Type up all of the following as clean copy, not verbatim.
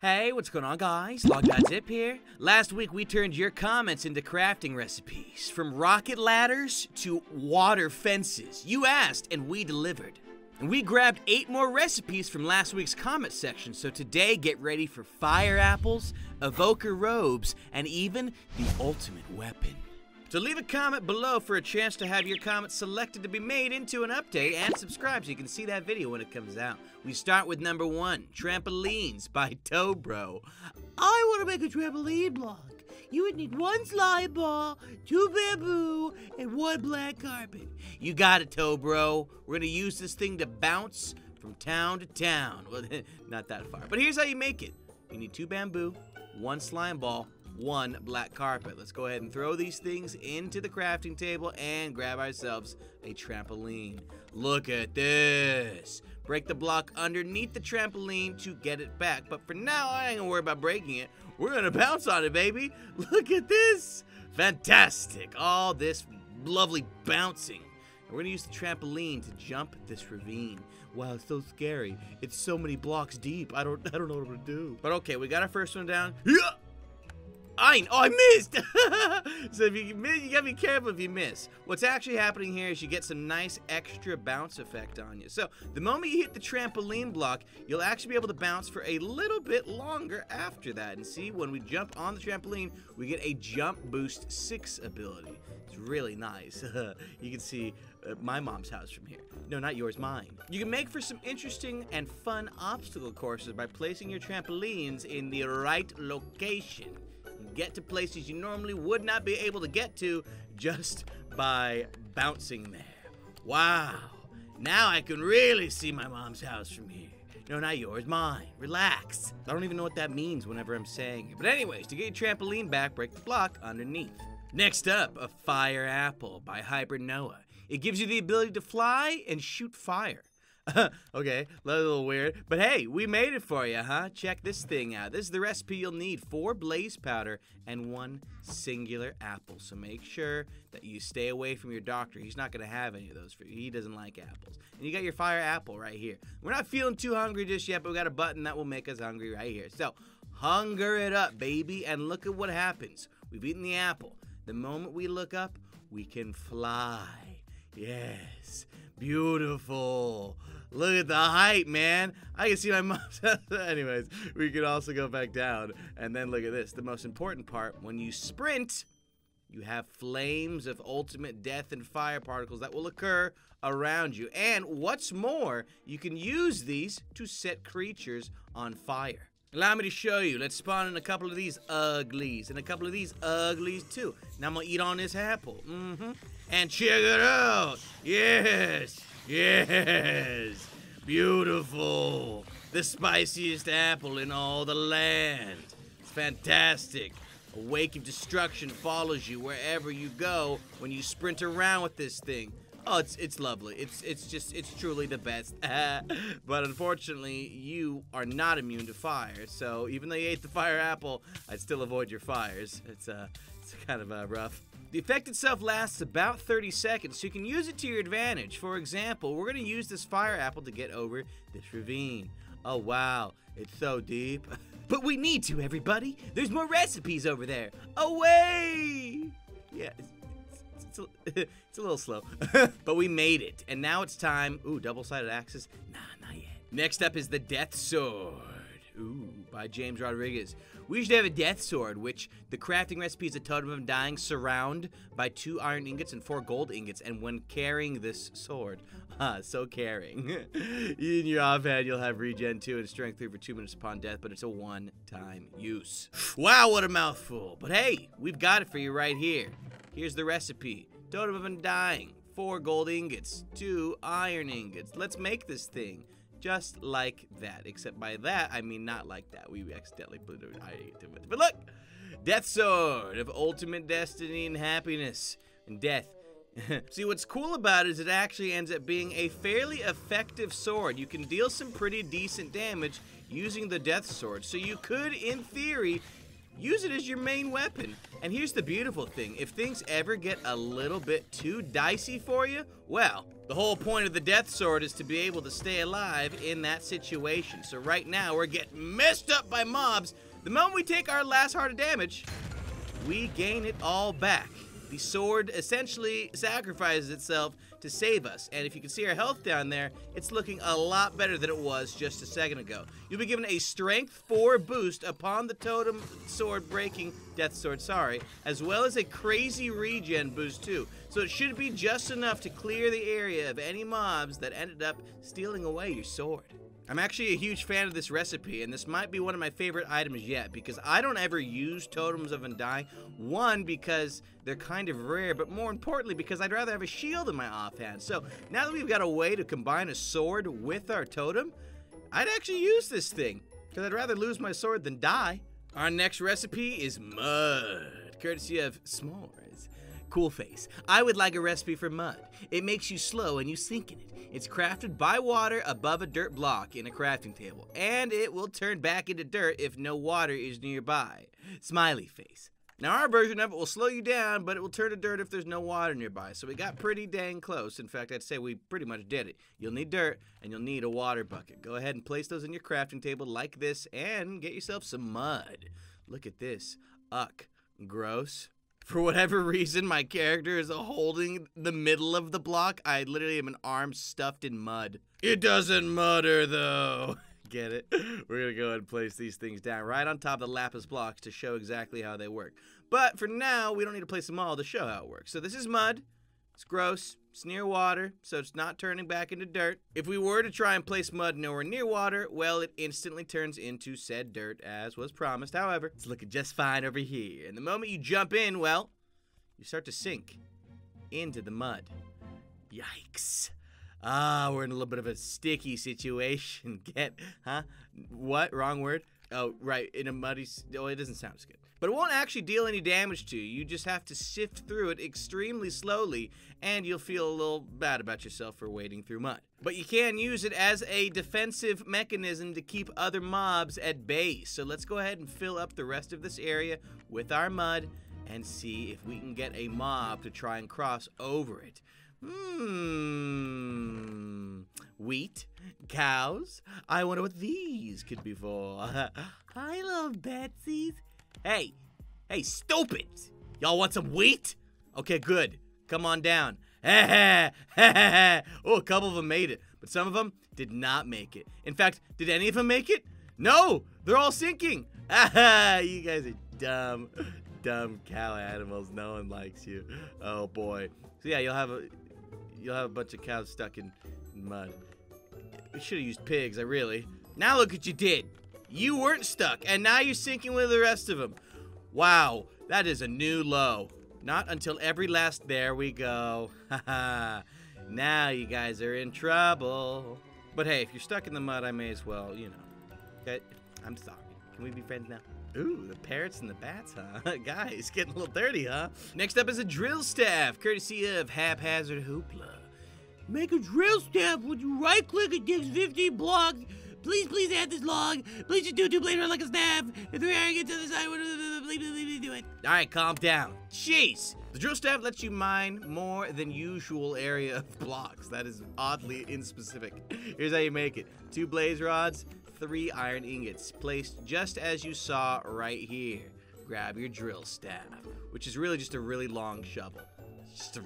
Hey, what's going on, guys? Logdotzip here. Last week, we turned your comments into crafting recipes. From rocket ladders to water fences. You asked, and we delivered. And we grabbed 8 more recipes from last week's comment section, so today get ready for fire apples, evoker robes, and even the ultimate weapon. So leave a comment below for a chance to have your comment selected to be made into an update, and subscribe so you can see that video when it comes out. We start with number 1, Trampolines by Tobro. I want to make a trampoline block. You would need 1 slime ball, 2 bamboo, and 1 black carpet. You got it, Tobro. We're going to use this thing to bounce from town to town. Well, not that far. But here's how you make it. You need 2 bamboo, 1 slime ball, 1 black carpet. Let's go ahead and throw these things into the crafting table and grab ourselves a trampoline. Look at this. Break the block underneath the trampoline to get it back. But for now, I ain't gonna worry about breaking it. We're gonna bounce on it, baby. Look at this. Fantastic. All this lovely bouncing. And we're gonna use the trampoline to jump this ravine. Wow, it's so scary. It's so many blocks deep. I don't know what I'm gonna do. But okay, we got our first one down. Yeah. I missed! So if you miss, you gotta be careful if you miss. What's actually happening here is you get some nice extra bounce effect on you. So the moment you hit the trampoline block, you'll actually be able to bounce for a little bit longer after that. And see, when we jump on the trampoline, we get a jump boost 6 ability. It's really nice. You can see my mom's house from here. No, not yours, mine. You can make for some interesting and fun obstacle courses by placing your trampolines in the right location. Get to places you normally would not be able to get to just by bouncing there. Wow, now I can really see my mom's house from here. No, not yours, mine. Relax. I don't even know what that means whenever I'm saying it. But anyways, to get your trampoline back, break the block underneath. Next up, a fire apple by Hyper Noah. It gives you the ability to fly and shoot fire. Okay, a little weird, but hey, we made it for you, huh? Check this thing out. This is the recipe you'll need: 4 blaze powder and 1 singular apple. So make sure that you stay away from your doctor. He's not gonna have any of those for you. He doesn't like apples. And you got your fire apple right here. We're not feeling too hungry just yet, but we got a button that will make us hungry right here. So hunger it up, baby, and look at what happens. We've eaten the apple. The moment we look up, we can fly. Yes, beautiful. Look at the height, man. I can see my mom's house. Anyways, we can also go back down. And then look at this. The most important part, when you sprint, you have flames of ultimate death and fire particles that will occur around you. And what's more, you can use these to set creatures on fire. Allow me to show you. Let's spawn in a couple of these uglies and a couple of these uglies too. Now I'm gonna eat on this apple. And check it out. Yes. Yes. Beautiful. The spiciest apple in all the land. It's fantastic. A wake of destruction follows you wherever you go when you sprint around with this thing. Oh, it's lovely. It's truly the best. But unfortunately, you are not immune to fire. So even though you ate the fire apple, I'd still avoid your fires. It's kind of rough. The effect itself lasts about 30 seconds, so you can use it to your advantage. For example, we're going to use this fire apple to get over this ravine. Oh, wow. It's so deep. But we need to, everybody. There's more recipes over there. Away! Yeah, it's a little slow. But we made it. And now it's time. Ooh, double-sided axes? Nah, not yet. Next up is the Death Sword. Ooh, by James Rodriguez. We usually have a death sword, which the crafting recipe is a totem of undying surround by 2 iron ingots and 4 gold ingots. And when carrying this sword, so caring, in your offhand, you'll have regen 2 and strength 3 for 2 minutes upon death, but it's a one-time use. Wow, what a mouthful. But hey, we've got it for you right here. Here's the recipe. Totem of undying, 4 gold ingots, 2 iron ingots. Let's make this thing. Just like that, except by that, I mean not like that. We accidentally put it with it. But look! Death Sword of ultimate destiny and happiness and death. See, what's cool about it is it actually ends up being a fairly effective sword. You can deal some pretty decent damage using the Death Sword. So you could, in theory, use it as your main weapon. And here's the beautiful thing. If things ever get a little bit too dicey for you, well, the whole point of the death sword is to be able to stay alive in that situation. So right now, we're getting messed up by mobs. The moment we take our last heart of damage, we gain it all back. The sword essentially sacrifices itself to save us. And if you can see our health down there, it's looking a lot better than it was just a second ago. You'll be given a strength 4 boost upon the totem sword breaking, death sword, sorry, as well as a crazy regen boost too. So it should be just enough to clear the area of any mobs that ended up stealing away your sword. I'm actually a huge fan of this recipe, and this might be one of my favorite items yet, because I don't ever use Totems of Undying. One, because they're kind of rare, but more importantly, because I'd rather have a shield in my offhand. So now that we've got a way to combine a sword with our totem, I'd actually use this thing, because I'd rather lose my sword than die. Our next recipe is mud, courtesy of S'mores. Cool face. I would like a recipe for mud. It makes you slow and you sink in it. It's crafted by water above a dirt block in a crafting table, and it will turn back into dirt if no water is nearby. Smiley face. Now our version of it will slow you down, but it will turn to dirt if there's no water nearby, so we got pretty dang close. In fact, I'd say we pretty much did it. You'll need dirt, and you'll need a water bucket. Go ahead and place those in your crafting table like this, and get yourself some mud. Look at this. Uck. Gross. For whatever reason, my character is holding the middle of the block. I literally have an arm stuffed in mud. It doesn't mutter, though. Get it? We're going to go ahead and place these things down right on top of the lapis blocks to show exactly how they work. But for now, we don't need to place them all to show how it works. So this is mud. It's gross. It's near water, so it's not turning back into dirt. If we were to try and place mud nowhere near water, well, it instantly turns into said dirt, as was promised. However, it's looking just fine over here. And the moment you jump in, well, you start to sink into the mud. Yikes. Ah, we're in a little bit of a sticky situation. Get, huh? What? Wrong word? Oh, right, in a muddy, oh, it doesn't sound as good. But it won't actually deal any damage to you. You just have to sift through it extremely slowly, and you'll feel a little bad about yourself for wading through mud. But you can use it as a defensive mechanism to keep other mobs at bay. So let's go ahead and fill up the rest of this area with our mud and see if we can get a mob to try and cross over it. Wheat, cows. I wonder what these could be for. I love Betsy's. Hey, stupid! Y'all want some wheat? Okay, good. Come on down. Oh, a couple of them made it, but some of them did not make it. In fact, did any of them make it? No, they're all sinking. You guys are dumb cow animals. No one likes you. Oh boy. So yeah, you'll have a bunch of cows stuck in mud. We should have used pigs, Now look what you did. You weren't stuck, and now you're sinking with the rest of them. Wow, that is a new low. Not until every last, there we go. Haha. Now you guys are in trouble. But hey, if you're stuck in the mud, I may as well, you know. Okay, I'm sorry. Can we be friends now? Ooh, the parrots and the bats, huh? Guys, getting a little dirty, huh? Next up is a drill staff, courtesy of Haphazard Hoopla. Make a drill staff when you right-click and digs 15 blocks. Please add this log. Please just do 2 blades around like a staff. If 3 iron gets to the side, please do it. Alright, calm down. Jeez. The drill staff lets you mine more than usual area of blocks. That is oddly inspecific. Here's how you make it. 2 blaze rods, 3 iron ingots, placed just as you saw right here. Grab your drill staff, which is really just a really long shovel. It's just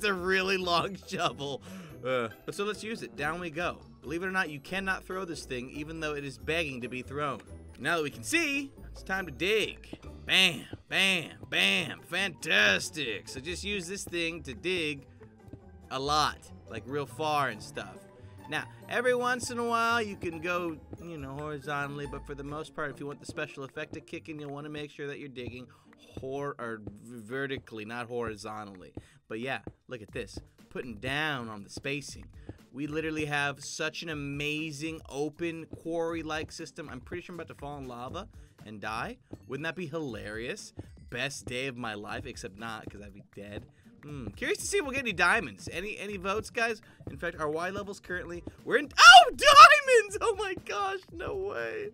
a really long shovel. But so let's use it. Down we go. Believe it or not, you cannot throw this thing, even though it is begging to be thrown. Now that we can see, it's time to dig. Bam, bam, bam. Fantastic. So just use this thing to dig a lot, like real far and stuff. Now, every once in a while, you can go, you know, horizontally, but for the most part, if you want the special effect to kick in, you'll want to make sure that you're digging vertically, not horizontally. But yeah, look at this. Putting down on the spacing. We literally have such an amazing open quarry-like system. I'm pretty sure I'm about to fall in lava and die. Wouldn't that be hilarious? Best day of my life, except not, because I'd be dead. Curious to see if we'll get any diamonds. Any votes, guys? In fact, our Y levels currently, we're in, oh, diamonds! Oh my gosh, no way.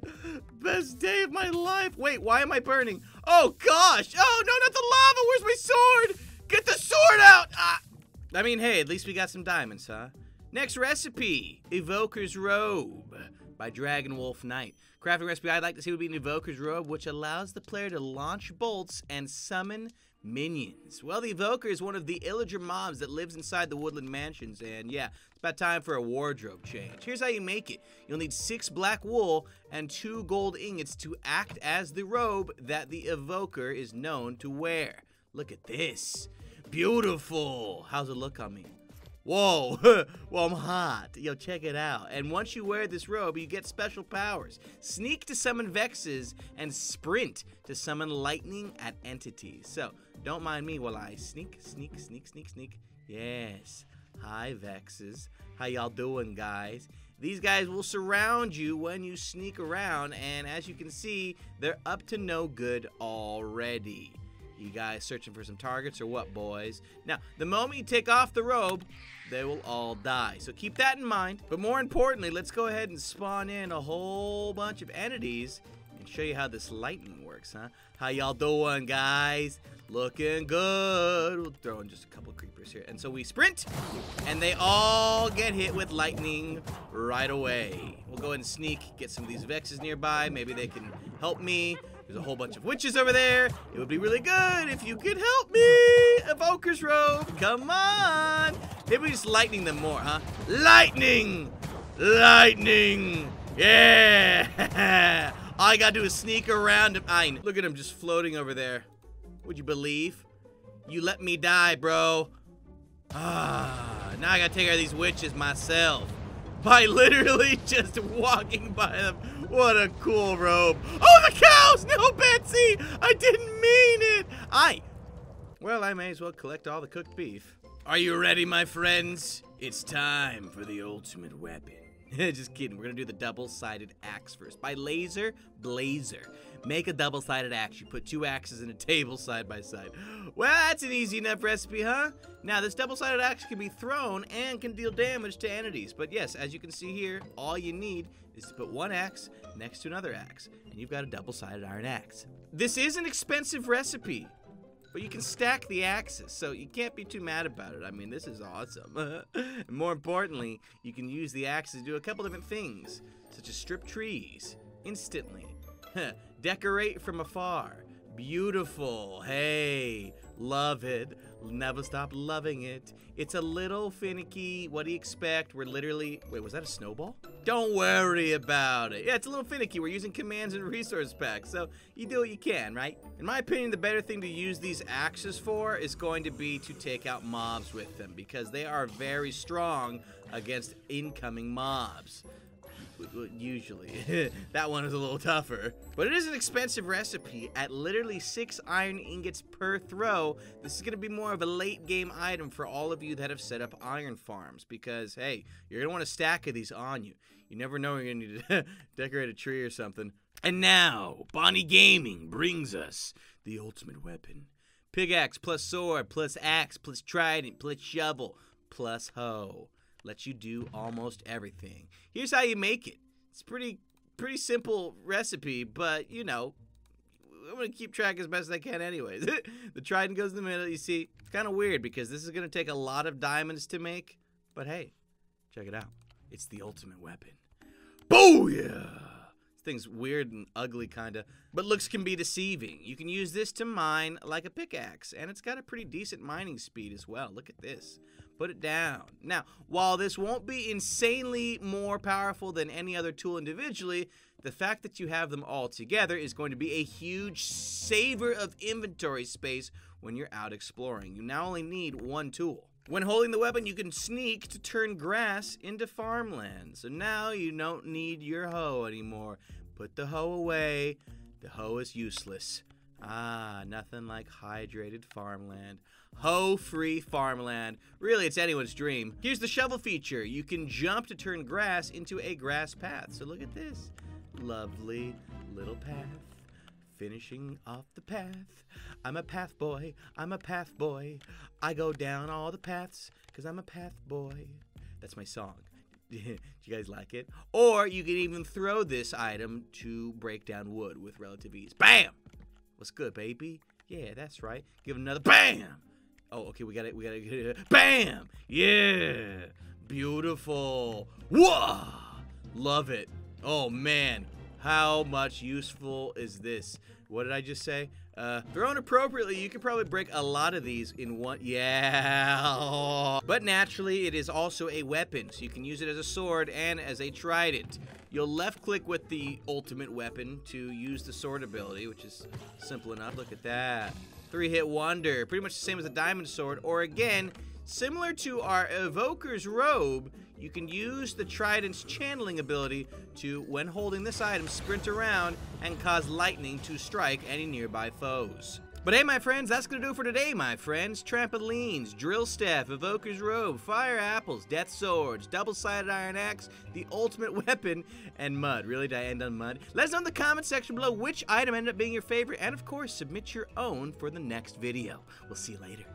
Best day of my life. Wait, why am I burning? Oh gosh! Oh no, not the lava! Where's my sword? Get the sword out! Ah. I mean, hey, at least we got some diamonds, huh? Next recipe, Evoker's Robe by Dragon Wolf Knight. Crafting recipe I'd like to see would be an Evoker's Robe, which allows the player to launch bolts and summon minions. Well, the Evoker is one of the illager mobs that lives inside the woodland mansions, and yeah, it's about time for a wardrobe change. Here's how you make it. You'll need 6 black wool and 2 gold ingots to act as the robe that the Evoker is known to wear. Look at this. Beautiful. How's it look on me? Whoa, well, I'm hot. Yo, check it out. And once you wear this robe, you get special powers. Sneak to summon Vexes, and sprint to summon lightning at entities. So, don't mind me while I sneak. Yes. Hi, Vexes. How y'all doing, guys? These guys will surround you when you sneak around, and as you can see, they're up to no good already. You guys searching for some targets or what, boys? Now, the moment you take off the robe, they will all die. So keep that in mind. But more importantly, let's go ahead and spawn in a whole bunch of entities and show you how this lightning works, huh? How y'all doing, guys? Looking good. We'll throw in just a couple of creepers here. And so we sprint, and they all get hit with lightning right away. We'll go ahead and sneak, get some of these Vexes nearby. Maybe they can help me. There's a whole bunch of witches over there. It would be really good if you could help me. Evoker's Robe, come on. Maybe we just lightning them more, huh? Lightning! Lightning! Yeah! All I gotta do is sneak around him. Look at him just floating over there. Would you believe? You let me die, bro. Now I gotta take care of these witches myself. By literally just walking by them. What a cool robe. Oh, the cows! No, Betsy! I didn't mean it! Well, I may as well collect all the cooked beef. Are you ready, my friends? It's time for the ultimate weapon. Just kidding. We're gonna do the double-sided axe first. By Laser Blazer. Make a double-sided axe. You put 2 axes in a table side by side. Well, that's an easy enough recipe, huh? Now, this double-sided axe can be thrown and can deal damage to entities. But yes, as you can see here, all you need is to put 1 axe next to another axe, and you've got a double-sided iron axe. This is an expensive recipe, but you can stack the axes, so you can't be too mad about it. I mean, this is awesome. And more importantly, you can use the axes to do a couple different things, such as strip trees instantly. Decorate from afar. Beautiful. Hey, love it. Never stop loving it. It's a little finicky. What do you expect? We're literally... Wait, was that a snowball? Don't worry about it. Yeah, it's a little finicky. We're using commands and resource packs, so you do what you can, right? In my opinion, the better thing to use these axes for is going to be to take out mobs with them, because they are very strong against incoming mobs. Usually. That one is a little tougher. But it is an expensive recipe. At literally 6 iron ingots per throw, this is going to be more of a late game item for all of you that have set up iron farms. Because, hey, you're going to want a stack of these on you. You never know when you're going to need to decorate a tree or something. And now, Bonnie Gaming brings us the ultimate weapon. Pickaxe plus sword plus axe plus trident plus shovel plus hoe. Lets you do almost everything. Here's how you make it. It's pretty simple recipe, but you know, I'm gonna keep track as best as I can anyways. The trident goes in the middle. You see, it's kind of weird because this is gonna take a lot of diamonds to make, but hey, check it out. It's the ultimate weapon. Booyah! This thing's weird and ugly kinda, but looks can be deceiving. You can use this to mine like a pickaxe, and it's got a pretty decent mining speed as well. Look at this. Put it down. Now, while this won't be insanely more powerful than any other tool individually, the fact that you have them all together is going to be a huge saver of inventory space when you're out exploring. You now only need 1 tool. When holding the weapon, you can sneak to turn grass into farmland. So now you don't need your hoe anymore. Put the hoe away. The hoe is useless. Nothing like hydrated farmland. Hoe-free farmland. Really, it's anyone's dream. Here's the shovel feature. You can jump to turn grass into a grass path. So look at this. Lovely little path. Finishing off the path. I'm a path boy. I'm a path boy. I go down all the paths because I'm a path boy. That's my song. Do you guys like it? Or you can even throw this item to break down wood with relative ease. Bam! What's good, baby? Yeah, that's right. Give another bam! Oh, okay, we got it. Bam! Yeah! Beautiful. Whoa! Love it. Oh, man. How much useful is this? What did I just say? Thrown appropriately, you could probably break a lot of these in one. Yeah. But naturally, it is also a weapon, so you can use it as a sword and as a trident. You'll left-click with the ultimate weapon to use the sword ability, which is simple enough. Look at that. 3-hit wonder. Pretty much the same as a diamond sword, or again, similar to our Evoker's Robe, you can use the Trident's channeling ability to, when holding this item, sprint around and cause lightning to strike any nearby foes. But hey, my friends, that's gonna do it for today, my friends. Trampolines, drill staff, Evoker's Robe, fire apples, death swords, double-sided iron axe, the ultimate weapon, and mud. Really, did I end on mud? Let us know in the comment section below which item ended up being your favorite, and of course, submit your own for the next video. We'll see you later.